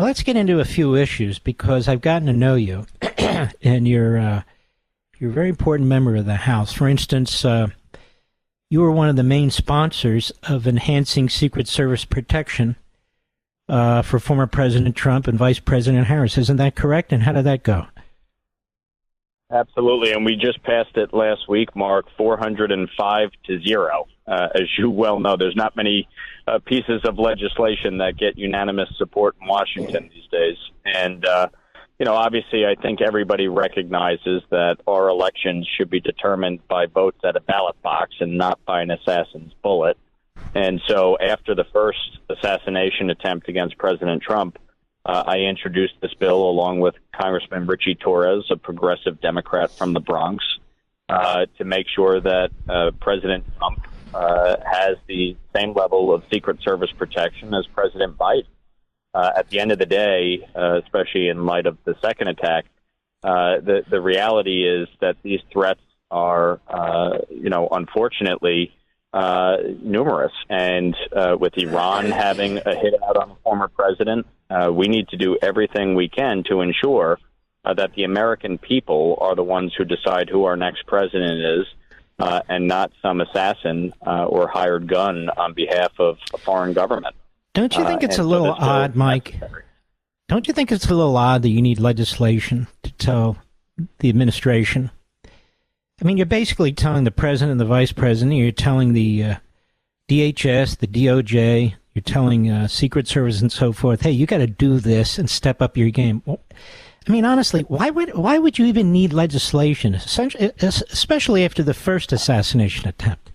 Well, let's get into a few issues because I've gotten to know you, and you're a very important member of the House. For instance, you were one of the main sponsors of enhancing Secret Service protection for former President Trump and Vice President Harris. Isn't that correct? And how did that go? Absolutely, and we just passed it last week, Mark, 405-0. As you well know, there's not many pieces of legislation that get unanimous support in Washington these days. And, obviously, I think everybody recognizes that our elections should be determined by votes at a ballot box and not by an assassin's bullet. And so after the first assassination attempt against President Trump, I introduced this bill along with Congressman Richie Torres, a progressive Democrat from the Bronx, to make sure that President Trump has the same level of Secret Service protection as President Biden. At the end of the day, especially in light of the second attack, the reality is that these threats are, unfortunately, numerous. And with Iran having a hit out on the former president, we need to do everything we can to ensure that the American people are the ones who decide who our next president is, and not some assassin or hired gun on behalf of a foreign government. Don't you think it's a little odd, Mike? Don't you think it's a little odd that you need legislation to tell the administration? I mean, you're basically telling the president and the vice president, you're telling the DHS, the DOJ, you're telling Secret Service and so forth, hey, you got to do this and step up your game. Well, I mean, honestly, why would you even need legislation, especially after the first assassination attempt?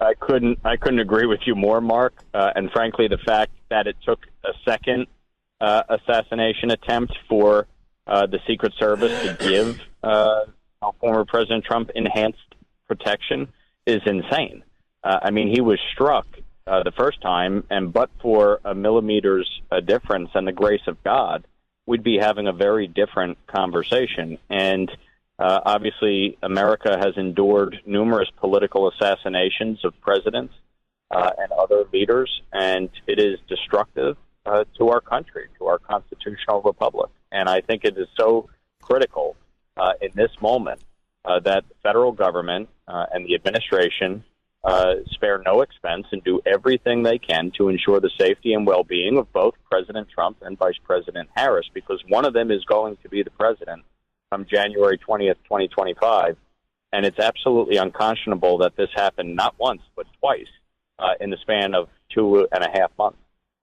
I couldn't agree with you more, Mark. And frankly, the fact that it took a second assassination attempt for the Secret Service to give former President Trump enhanced protection is insane. I mean, he was struck the first time, and but for a millimeter's difference and the grace of God, we'd be having a very different conversation. And obviously, America has endured numerous political assassinations of presidents and other leaders, and it is destructive to our country, to our constitutional republic. And I think it is so critical in this moment that the federal government and the administration spare no expense and do everything they can to ensure the safety and well-being of both President Trump and Vice President Harris, because one of them is going to be the president on January 20th, 2025. And it's absolutely unconscionable that this happened not once, but twice in the span of 2.5 months.